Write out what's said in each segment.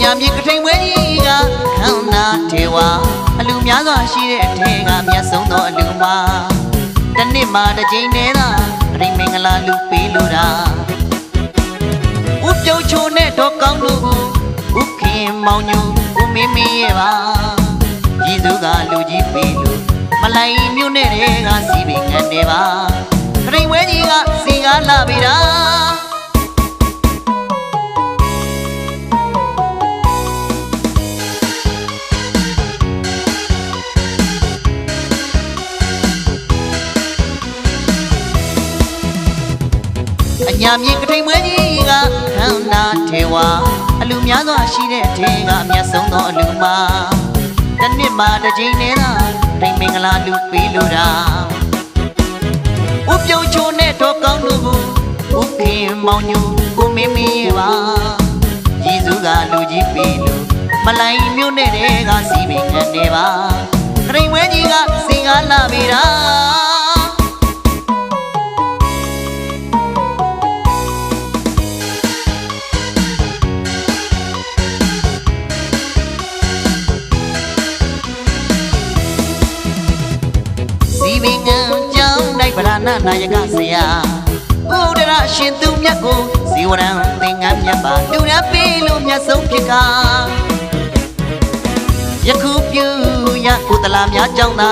ညာမြေကထိန်ဝဲကြီးကခန္ဓာထေဝါအလူများစွာရှိတဲ့အထက်ကမြတ်ဆုံးသောအလူမှာတနေ့မှတစ်ချိန်တည်းသာပရိမင်္ဂလာလူပေးလို့တာဥပြုံချိုနဲ့တော့ကောင်းလို့ဥခင်မောင်ညူဥမင်းမင်းရဲ့ပါရည်သူကလူကြီးပေးလို့မလိုက်မြို့နဲ့တဲ့ကစီပင်ငံနေပါကထိန်ဝဲကြီးကစီကားလာပြီတာအညာမြေကထိန်မွဲကြီးကခန္ဓာထေဝါအလူများစွာရှိတဲ့ထေကအမျက်ဆုံးသောအလူမှာတစ်နှစ်မှတစ်ချိန်နဲ့သာပရိမင်္ဂလာလူပေးလို့တာဥပြုံချိုနဲ့တော့ကောင်းလို့ဥခင်မောင်ညူကိုမင်းမင်းရဲ့ပါရည်စုကလူကြီးပေးလို့မလိုက်မြို့နဲ့တဲ့ကစီပင်ငံနေပါကထိန်မွဲကြီးကစင်ကားလာပြီတာဗရဏနာယကဆရာဥဒရရှင်သူမြတ်ကိုဇီဝရံသင်္ကန်းမြတ်ပါလူရပေးလို့မြတ်ဆုံးဖြစ်ကယခုပြုရကုသလာများကြောင့်သာ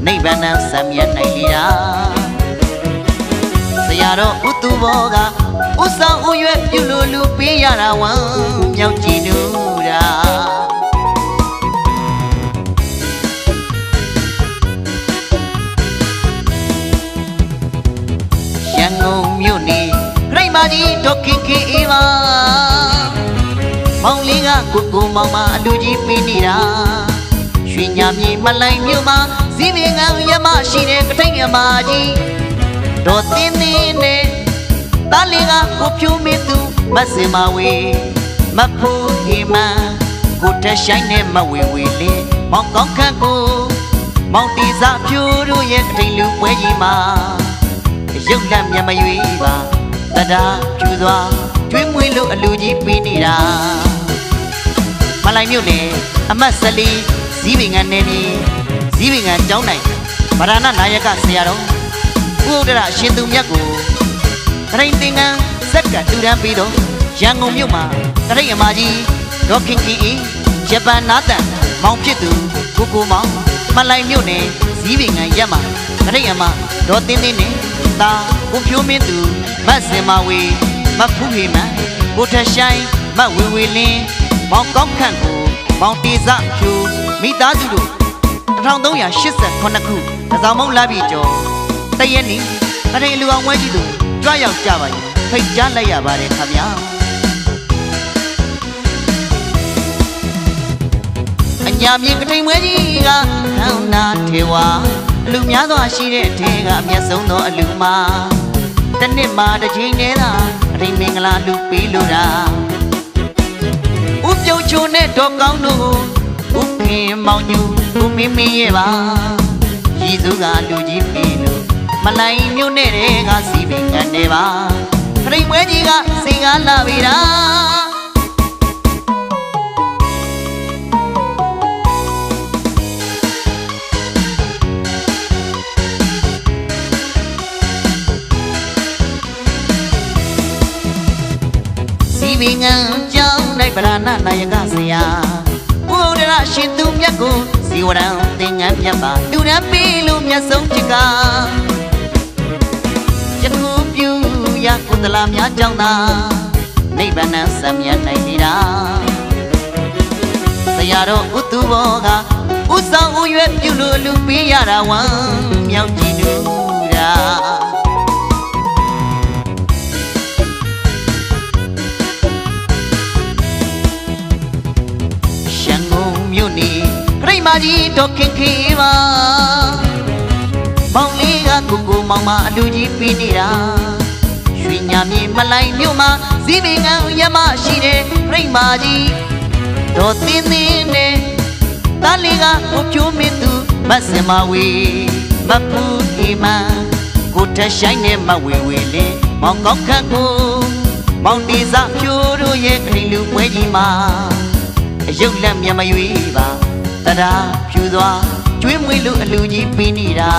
နိဗ္ဗာန်ဆံမြတ်နိုင်လေတာဆရာတော်ဥတုဘောကဥဆောင်ဥရွယ်ပြုလို့လူပေးရတာဝမ်းမြောက်ကြည်နူတာရန်ကုန်မြို့နေရိမကြီးဒေါခင်ခင်အေးပါမောင်လေးကကိုမောင်မအလူကြီးပေးနေတာရွှေညာမြေမလိုက်မြို့မှာဇီးပင်ကရမရှိတဲ့ကထိန်အမကြီးဒေါ်တင်းတင်းနဲ့တားလေးကကိုဖြိုးမင်းသူမဆင်မဝေမဖို့ဟိမန်ကိုတက်ဆိုင်နဲ့မဝေဝေလေးမောင်ကောင်းခန့်ကိုမောင်တီစာဖြိုးတို့ရဲ့ကထိန်လူပွဲကြီးမှာရုပ်လက်မျက်မရွေးပါတဒါကျူစွာကျွေးမွေးလို့အလူကြီးပေးနေတာမလိုက်မြို့နယ်အမတ်စလီဇီးပင်ငံနယ်မြေဇီးပင်ငံကျောင်းနိုင်ဗရဏနာယကဆရာတော်ဥဒရရှင်သူမြတ်ကိုတရိန်သင်္ကန်းဇက်ကတူတန်းပြီးတော့ရန်ကုန်မြို့မှာတရိန်အမကြီးဒေါခင်ခင်အေးဂျပန်နာတန်မောင်ဖြစ်သူကိုမောင်မလိုက်မြို့နယ်ဇီးပင်ငံရက်မှာတရိန်အမဒေါ်တင်းတင်းနဲ့တာကိုဖြိုးမင်းသူမဆင်မဝေမဖူးဟိမန်ကိုထဆိုင်မဝေဝေလင်းမောင်ကောင်းခန့်ကိုမောင်တေဇဖြူမိသားစုတို့1389ခုတစောင်းမုံလာပြီကျော်တရက်နေ့တရင်လူအောင်ဝဲကြီးတို့ကြွရောက်ကြပါရင်ဖိတ်ကြားလိုက်ရပါတယ်ခင်ဗျာအညာမြေကထိန်မွဲကြီးကခန္ဓာထေဝါအလူများစွာရှိတဲ့အထက်ကအမျက်ဆုံးသောအလူမှာတစ်နှစ်မှတစ်ချိန်တည်းသာပရိမင်္ဂလာလူပေးလို့တာဥပြုံချိုနဲ့တော့ကောင်းတို့ဥခင်မောင်ညူဥမင်းမင်းရဲ့ပါရည်သူကလူကြီးပေးလို့မလိုက်မြို့နဲ့တဲ့ကစီပင်ငံနေပါပရိမွဲကြီးကစင်ကားလာပြီတာပင်ငံကျောင်းနိုင်ဗရဏနာယကဆရာဥဒရရှင်သူမြတ်ကိုဇီဝရံသင်္ကန်းမြတ်ပါလူရပေးလို့မြတ်ဆုံးဖြစ်ကယခုပြုရကုသလာများကြောင့်သာနိဗ္ဗာန်ဆံမြတ်နိုင်နေတာဆရာတော်ဥတုဘောကဥဆောင်ဥရွယ်ပြုလို့လူပေးရတာဝမ်းမြောက်ကြည်နူတာရိမကြီးဒေါခင်ခင်ပါမောင်လေးကကိုမောင်မအလူကြီးပေးနေတာရွှေညာမြေမလိုက်မြို့မှာဇီးပင်ငံရမရှိတဲ့ရိမကြီးဒေါ်တင်းတင်းနဲ့တားလေးကကိုဖြိုးမင်းသူမဆင်မဝေမဖူးဟိမန်ကိုထဆိုင်နဲ့မဝေဝေလေးမောင်ကောင်းခန့်ကို မောင်တီစာဖြိုးတို့ရဲ့ခိန်လူပွဲကြီးမှာအယုတ်လက်မြမရွေးပါတရားဖြူသွားကျွေးမွေးလို့အလူကြီးပြီးနေတာ